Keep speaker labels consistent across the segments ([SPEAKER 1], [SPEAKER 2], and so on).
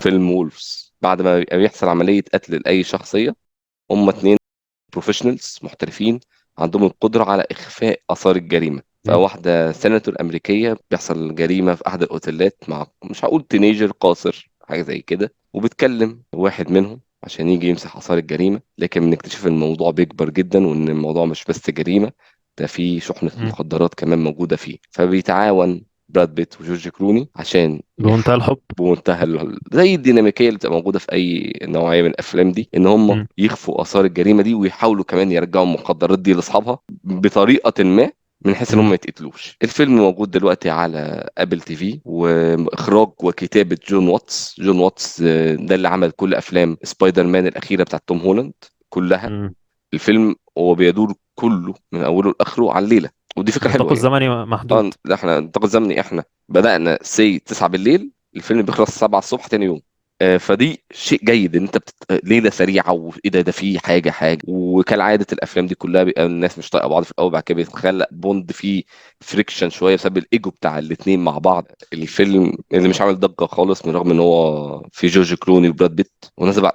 [SPEAKER 1] فيلم وولفز، بعد ما بيحصل عمليه قتل لاي شخصيه، هم اتنين بروفيشنالز محترفين عندهم القدرة على إخفاء آثار الجريمة.
[SPEAKER 2] مم.
[SPEAKER 1] فواحدة سيناتور أمريكية بيحصل جريمة في أحد الأوتيلات مع مش هقول تينيجر قاصر حاجة زي كده، وبتكلم واحد منهم عشان يجي يمسح آثار الجريمة، لكن بنكتشف إن الموضوع بيكبر جدا وإن الموضوع مش بس جريمة، ده في شحنة
[SPEAKER 2] مم.
[SPEAKER 1] مخدرات كمان موجودة فيه. فبيتعاون براد بيت وجورج كلوني عشان
[SPEAKER 2] بمنتهى الحب.
[SPEAKER 1] بمنتهى زي الديناميكيه اللي بتبقى موجوده في اي نوعيه من الافلام دي، ان هم
[SPEAKER 2] مم.
[SPEAKER 1] يخفوا اثار الجريمه دي ويحاولوا كمان يرجعوا المخدرات دي لاصحابها بطريقه ما، من حيث ان هم
[SPEAKER 2] مم.
[SPEAKER 1] ما يتقتلوش. الفيلم موجود دلوقتي على ابل تي في، واخراج وكتابه جون واتس. جون واتس ده اللي عمل كل افلام سبايدر مان الاخيره بتاعت توم هولاند كلها.
[SPEAKER 2] مم.
[SPEAKER 1] الفيلم هو بيدور كله من اوله لاخره على الليله، ودي فكره حلوه
[SPEAKER 2] نطاقه
[SPEAKER 1] يعني.
[SPEAKER 2] الزمني محدود.
[SPEAKER 1] اه لا، احنا نطاق الزمني احنا بدأنا 9 بالليل، الفيلم بيخلص 7 الصبح تاني يوم. فدي شيء جيد ان انت ليله سريعه، وايه ده في حاجه. وكالعاده الافلام دي كلها بيبقى الناس مش طايقه بعض في الاول، بعد كده بيتخلق بوند فيه فريكشن شويه بسبب الايجو بتاع الاثنين مع بعض. الفيلم اللي مش عامل ضجه خالص، من رغم ان هو في جورج كلوني وبراد بيت، ونازل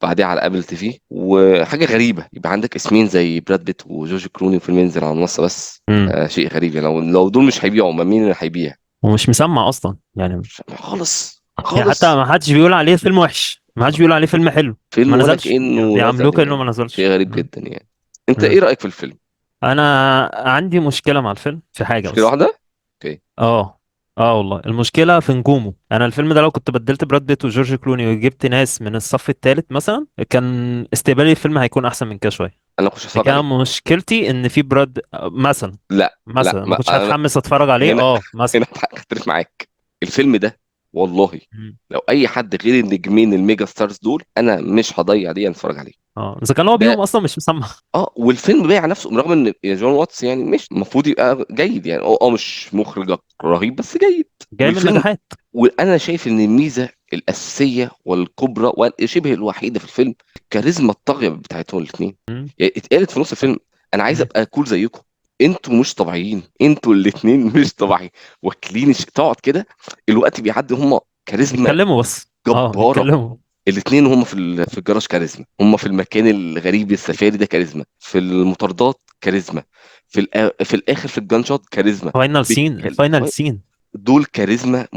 [SPEAKER 1] بعديه على ابل تي في. وحاجه غريبه يبقى عندك اسمين زي براد بيت وجورج كلوني وفيلم ينزل على المنصه بس.
[SPEAKER 2] مم.
[SPEAKER 1] شيء غريب يعني. لو دول مش هيبيعوا، ما مين اللي هيبيع؟
[SPEAKER 2] ومش مسمع اصلا يعني.
[SPEAKER 1] خالص
[SPEAKER 2] يعني حتى
[SPEAKER 1] خالص.
[SPEAKER 2] ما حدش بيقول عليه فيلم وحش، ما حدش بيقول عليه فيلم حلو.
[SPEAKER 1] فيلم
[SPEAKER 2] ما
[SPEAKER 1] ولا
[SPEAKER 2] نزلش يعني،
[SPEAKER 1] كأنه
[SPEAKER 2] بيعاملوه
[SPEAKER 1] نزل
[SPEAKER 2] كأنه
[SPEAKER 1] يعني.
[SPEAKER 2] ما نزلش.
[SPEAKER 1] شيء غريب
[SPEAKER 2] مم.
[SPEAKER 1] جدا يعني. انت
[SPEAKER 2] مم.
[SPEAKER 1] ايه رأيك في الفيلم؟
[SPEAKER 2] انا عندي مشكلة مع الفيلم في حاجة
[SPEAKER 1] مشكلة
[SPEAKER 2] بس.
[SPEAKER 1] واحدة. اوكي.
[SPEAKER 2] اه. اه والله المشكلة في نجومه. انا الفيلم ده لو كنت بدلت براد بيت وجورج كلوني وجبت ناس من الصف الثالث مثلا، كان استقبالي الفيلم هيكون احسن من كده شوية.
[SPEAKER 1] انا اخش اتفرج
[SPEAKER 2] لكن
[SPEAKER 1] عليه.
[SPEAKER 2] مشكلتي ان في براد مثلا،
[SPEAKER 1] لا لا،
[SPEAKER 2] مثلا ما
[SPEAKER 1] ما
[SPEAKER 2] كنتش
[SPEAKER 1] انا
[SPEAKER 2] هتحمس اتفرج عليه
[SPEAKER 1] هنا
[SPEAKER 2] مثلا.
[SPEAKER 1] هنا هختلف معاك. الفيلم ده والله
[SPEAKER 2] مم.
[SPEAKER 1] لو اي حد غير النجمين الميجا ستارز دول، انا مش هضيع دي اتفرج عليه.
[SPEAKER 2] اه اذا كان هو
[SPEAKER 1] ده
[SPEAKER 2] بيهم اصلا مش مسمع.
[SPEAKER 1] والفيلم بايع نفسه، رغم ان يا جون واتس يعني مش المفروض يبقى جيد يعني. مش مخرج رهيب بس جيد.
[SPEAKER 2] جاي من
[SPEAKER 1] والفيلم،
[SPEAKER 2] نجاحات.
[SPEAKER 1] وانا شايف ان الميزه الاساسيه والكبرى وشبه الوحيده في الفيلم الكاريزما الطاغيه بتاعتهم الاثنين.
[SPEAKER 2] مم.
[SPEAKER 1] يعني اتقالت في نص الفيلم: انا عايز
[SPEAKER 2] مم.
[SPEAKER 1] ابقى كول زيكم، انتوا مش طبيعيين، انتوا الاثنين مش طبيعيين. واكلين تقعد كده الوقت بيعدي، هم كاريزما
[SPEAKER 2] بيتكلموا بس. اه
[SPEAKER 1] جباره.
[SPEAKER 2] بيتكلموا.
[SPEAKER 1] الاثنين هم في الجراج كاريزما، هم في المكان الغريب السفاري ده كاريزما، في المطاردات كاريزما، في الاخر في الجان شوت كاريزما.
[SPEAKER 2] فاينل سين،
[SPEAKER 1] بيتكلم
[SPEAKER 2] الفاينل سين.
[SPEAKER 1] دول كاريزما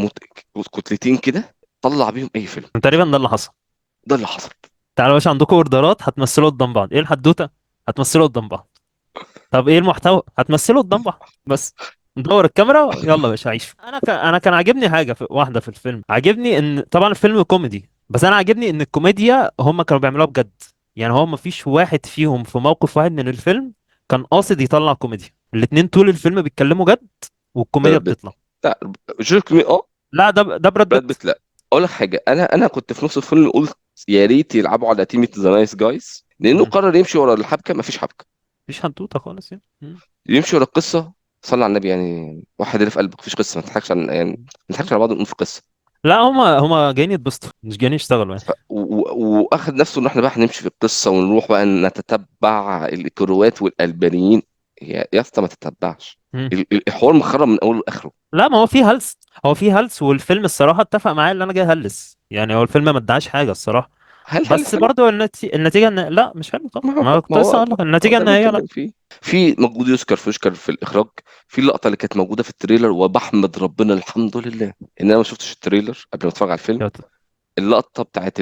[SPEAKER 1] كتلتين كده، طلع بيهم اي فيلم.
[SPEAKER 2] تقريبا ده اللي حصل.
[SPEAKER 1] ده اللي حصل.
[SPEAKER 2] تعالوا يا باشا، عندكم اوردرات هتمثلوا قدام بعض، ايه الحدوته؟ هتمثلوا قدام بعض. طب ايه المحتوى؟ هتمثلوا قدام بعض بس. ندور الكاميرا يلا يا باشا عيش. انا كان عاجبني حاجه واحده في الفيلم. عاجبني ان طبعا الفيلم كوميدي، بس انا عاجبني ان الكوميديا هم كانوا بيعملوها بجد. يعني هو ما فيش واحد فيهم في موقف واحد من الفيلم كان قاصد يطلع كوميديا. الاتنين طول الفيلم بيتكلموا جد والكوميديا
[SPEAKER 1] براد بيت.
[SPEAKER 2] بتطلع.
[SPEAKER 1] لا، جيرك مي
[SPEAKER 2] لا ده براد
[SPEAKER 1] براد
[SPEAKER 2] بيت.
[SPEAKER 1] بيت لا. اقول لك حاجه، انا كنت في نص الفيلم قلت يا ريت يلعبوا على تيمة ذا نايس جايز، لانه
[SPEAKER 2] مم.
[SPEAKER 1] قرر يمشي ورا الحبكه. مفيش حبكه،
[SPEAKER 2] مفيش حدوته خالص يعني. مم.
[SPEAKER 1] يمشي ورا القصه. صلى على النبي يعني، واحد اللي في قلبك مفيش قصه. ما تضحكش يعني، ما نضحكش على بعض ونقول في قصه.
[SPEAKER 2] لا هما جايين يتبسطوا مش جايين يشتغلوا يعني.
[SPEAKER 1] واخد نفسه ان احنا بقى هنمشي في القصه ونروح بقى نتتبع الكروات والالبانيين. يا اسطى ما تتبعش.
[SPEAKER 2] مم.
[SPEAKER 1] الحوار مخرب من اوله لاخره.
[SPEAKER 2] لا ما هو في هلس. هو في هلس، والفيلم الصراحة اتفق معايا اللي انا جاي هلس يعني. هو الفيلم ما ادعاش حاجة الصراحة.
[SPEAKER 1] هل
[SPEAKER 2] بس
[SPEAKER 1] حلو؟
[SPEAKER 2] برضو النتيجة ان لا مش حلو طبعا.
[SPEAKER 1] ما هو
[SPEAKER 2] ما
[SPEAKER 1] ما
[SPEAKER 2] كنت لسه
[SPEAKER 1] هو
[SPEAKER 2] اقول لك
[SPEAKER 1] ما هو
[SPEAKER 2] النتيجة
[SPEAKER 1] ده اللي
[SPEAKER 2] النهائية لا.
[SPEAKER 1] بنتكلم فيه. في مجهود يذكر فيشكر في الاخراج. في اللقطه اللي كانت موجوده في التريلر، وبحمد ربنا الحمد لله ان انا ما شفتش التريلر قبل ما اتفرج على الفيلم. اللقطه بتاعت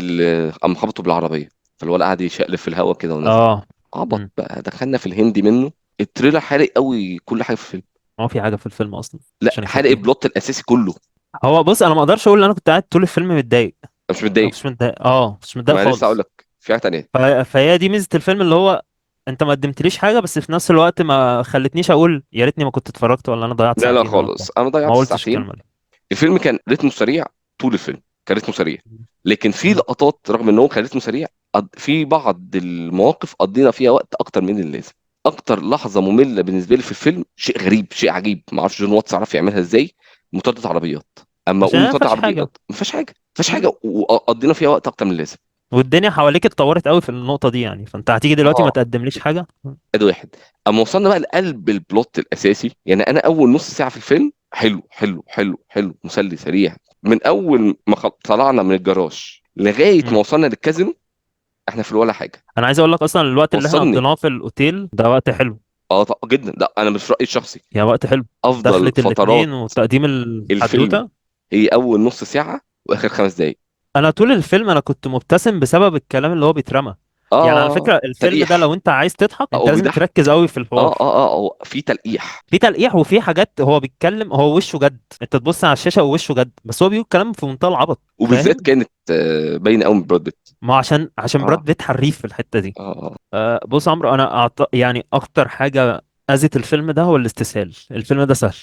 [SPEAKER 1] قام خبطه بالعربيه، فالولد قعد يشقلب في الهواء كده ونزل.
[SPEAKER 2] اه.
[SPEAKER 1] عبط
[SPEAKER 2] مم.
[SPEAKER 1] بقى، دخلنا في الهندي منه. التريلر حارق قوي كل حاجه في الفيلم.
[SPEAKER 2] ما هو في حاجة في الفيلم اصلا
[SPEAKER 1] لا،
[SPEAKER 2] عشان
[SPEAKER 1] حارق
[SPEAKER 2] يخبيها.
[SPEAKER 1] البلوت الاساسي كله.
[SPEAKER 2] هو بص، انا ما اقدرش اقول ان انا كنت قاعد طول الفيلم متضايق.
[SPEAKER 1] انا مش
[SPEAKER 2] انا
[SPEAKER 1] متضايق.
[SPEAKER 2] مش متضايق، مش متضايق
[SPEAKER 1] ما لسه اقول
[SPEAKER 2] خالص.
[SPEAKER 1] لك في حاجه تانيه.
[SPEAKER 2] فهي دي ميزة الفيلم، اللي هو انت ما قدمتليش حاجة بس في نفس الوقت ما خلتنيش اقول يا ريتني ما كنت اتفرجت، ولا انا ضيعت
[SPEAKER 1] لا لا
[SPEAKER 2] ساعتين ولا بتاع.
[SPEAKER 1] خالص، انا
[SPEAKER 2] ما
[SPEAKER 1] ضيعت
[SPEAKER 2] قلتش
[SPEAKER 1] الساعتين.
[SPEAKER 2] الكلمة دي.
[SPEAKER 1] الفيلم كان رتمه سريع. طول الفيلم كان رتمه سريع. لكن في
[SPEAKER 2] مم.
[SPEAKER 1] لقطات رغم ان هو كان رتمه سريع، في بعض المواقف قضينا فيها وقت اكتر من اللازم. اكتر لحظه ممله بالنسبه لي في الفيلم شيء غريب، شيء عجيب، ما اعرفش جون واتس عرف يعملها ازاي: مطارده عربيات. اما
[SPEAKER 2] عشان
[SPEAKER 1] اقول
[SPEAKER 2] ما
[SPEAKER 1] مطارده
[SPEAKER 2] فيهاش حاجة.
[SPEAKER 1] عربيات ما فيهاش حاجه، ما فيهاش
[SPEAKER 2] مم.
[SPEAKER 1] حاجه، وقضينا فيها وقت اكتر من اللازم.
[SPEAKER 2] والدنيا حواليك اتطورت قوي في النقطة دي يعني، فانت هتيجي دلوقتي ما
[SPEAKER 1] اه،
[SPEAKER 2] تقدمليش حاجة.
[SPEAKER 1] ادي واحد. اما وصلنا بقى لقلب البلوت الاساسي، يعني انا اول نص ساعه في الفيلم حلو حلو حلو حلو، مسلي سريع، من اول ما طلعنا من الجراج لغايه ما
[SPEAKER 2] مم.
[SPEAKER 1] وصلنا للكازينو احنا في ولا حاجه.
[SPEAKER 2] انا عايز اقول لك اصلا الوقت اللي احنا
[SPEAKER 1] وصلني.
[SPEAKER 2] قضيناه في الاوتيل ده وقت حلو.
[SPEAKER 1] اه جدا، ده انا مش رايي الشخصي.
[SPEAKER 2] يعني وقت حلو.
[SPEAKER 1] افضل
[SPEAKER 2] دخلت
[SPEAKER 1] فترات
[SPEAKER 2] الاتنين وتقديم
[SPEAKER 1] الفيلم
[SPEAKER 2] الحدوته.
[SPEAKER 1] هي اول نص ساعه واخر 5 دقايق.
[SPEAKER 2] انا طول الفيلم انا كنت مبتسم بسبب الكلام اللي هو بيترمى. يعني على فكره الفيلم ده
[SPEAKER 1] تلقيح.
[SPEAKER 2] لو انت عايز تضحك انت
[SPEAKER 1] او
[SPEAKER 2] لازم
[SPEAKER 1] بيضحك.
[SPEAKER 2] تركز قوي في الحوار.
[SPEAKER 1] في تلقيح.
[SPEAKER 2] في تلقيح وفي حاجات هو بيتكلم، هو وشه جد، انت تبص على الشاشه ووشه جد، بس هو بيقول كلام في منتهى العبط،
[SPEAKER 1] وبالذات
[SPEAKER 2] فاهم؟
[SPEAKER 1] كانت باينه قوي من براد بيت.
[SPEAKER 2] ما هو عشان براد
[SPEAKER 1] اه
[SPEAKER 2] بيت حريف في الحته دي.
[SPEAKER 1] اه
[SPEAKER 2] بص يا عمرو، انا يعني اكتر حاجه اذت الفيلم ده هو الاستسهال. الفيلم ده سهل.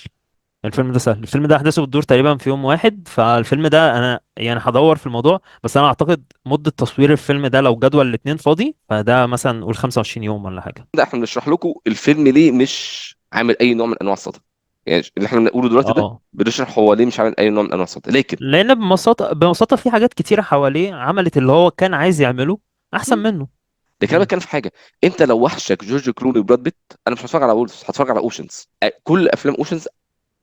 [SPEAKER 2] الفيلم ده سهل. الفيلم ده احداثه بتدور تقريبا في يوم واحد، فالفيلم ده انا يعني هدور في الموضوع، بس انا اعتقد مده تصوير الفيلم ده لو جدول الاتنين فاضي فده مثلا قول 25 يوم ولا حاجه.
[SPEAKER 1] ده احنا بنشرح لكم الفيلم ليه مش عامل اي نوع من انواع الصدى. يعني اللي احنا بنقوله دلوقتي ده
[SPEAKER 2] اه،
[SPEAKER 1] بنشرح هو ليه مش عامل اي نوع من انواع الصدى، لكن
[SPEAKER 2] لان ببساطه في حاجات كتيره حواليه عملت اللي هو كان عايز يعمله احسن منه.
[SPEAKER 1] ده كلام
[SPEAKER 2] مم.
[SPEAKER 1] بتكلم في حاجه. انت لو وحشك جورج كلوني وبراد بيت، انا مش هتفرج على وولفز، هتفرج على اوشنز. كل افلام اوشنز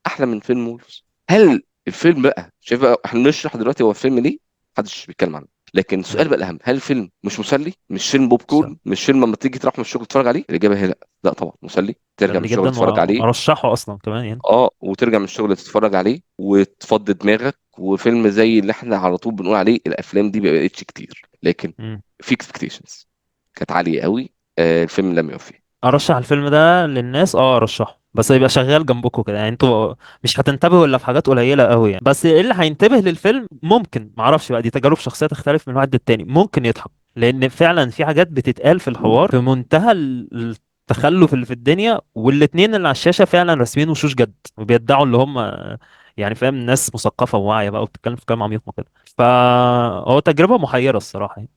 [SPEAKER 1] احلى من فيلم وولفز. هل الفيلم بقى شايف بقى احنا بنشرح دلوقتي هو الفيلم ليه محدش بيتكلم عنه، لكن السؤال
[SPEAKER 2] مم.
[SPEAKER 1] بقى الاهم، هل الفيلم مش مسلي؟ مش فيلم بوب كورن؟ مش فيلم لما تيجي تروح من الشغل تتفرج عليه؟ الاجابه هي لا. لا طبعا مسلي، ترجع من
[SPEAKER 2] مسلي
[SPEAKER 1] الشغل
[SPEAKER 2] جدا
[SPEAKER 1] تتفرج عليه.
[SPEAKER 2] وارشحه اصلا كمان يعني.
[SPEAKER 1] وترجع من الشغل تتفرج عليه وتفضي دماغك. وفيلم زي اللي احنا على طول بنقول عليه الافلام دي ما بقتش كتير، لكن
[SPEAKER 2] مم.
[SPEAKER 1] في اكسبكتيشنز كانت عاليه قوي. الفيلم لم يوفي.
[SPEAKER 2] ارشح الفيلم ده للناس، ارشحه، بس يبقى شغال جنبكم كده، يعني انتوا مش هتنتبهوا الا في حاجات قليله قوي يعني، بس اللي هينتبه للفيلم ممكن، معرفش بقى، دي تجارب شخصيه تختلف من واحد للتاني، ممكن يضحك لان فعلا في حاجات بتتقال في الحوار في منتهى التخلف اللي في الدنيا، والاتنين اللي على الشاشه فعلا راسمين وشوش جد وبيدعوا اللي هم يعني فاهم ناس مثقفه وواعيه بقى وبتتكلم في كلام عميق وكده. فهو تجربه محيره الصراحه يعني.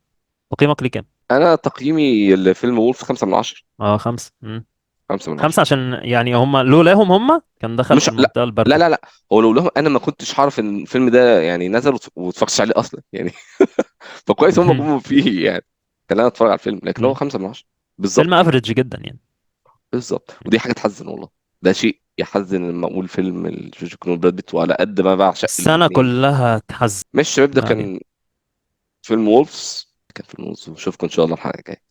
[SPEAKER 2] تقييمك ليه كام؟
[SPEAKER 1] انا تقييمي لفيلم وولف 5 من 10.
[SPEAKER 2] اه، خمسة. 5
[SPEAKER 1] 5 من 10.
[SPEAKER 2] عشان يعني هم لولاهم هم كان دخل في
[SPEAKER 1] مش لا
[SPEAKER 2] المنطقة
[SPEAKER 1] لا
[SPEAKER 2] الباردة.
[SPEAKER 1] لا لا. هو لو لهم انا ما كنتش هعرف ان الفيلم ده يعني نزل واتفرجتش عليه اصلا يعني. فكويس هم جابوه فيه يعني. كان انا اتفرج على الفيلم، لكن هو
[SPEAKER 2] مم.
[SPEAKER 1] 5 من 10
[SPEAKER 2] فيلم
[SPEAKER 1] بالظبط.
[SPEAKER 2] افريج جدا يعني.
[SPEAKER 1] بالظبط، ودي حاجه تحزن والله. ده شيء يحزن لما اقول فيلم جورج كلوني وبراد بيت، وعلى قد ما بعشق
[SPEAKER 2] السنة
[SPEAKER 1] الاثنين.
[SPEAKER 2] كلها تحزن.
[SPEAKER 1] مش الشباب ده
[SPEAKER 2] ما علينا.
[SPEAKER 1] كان فيلم وولفز. كان فيلم وولفز، واشوفكم ان شاء الله الحلقه الجايه.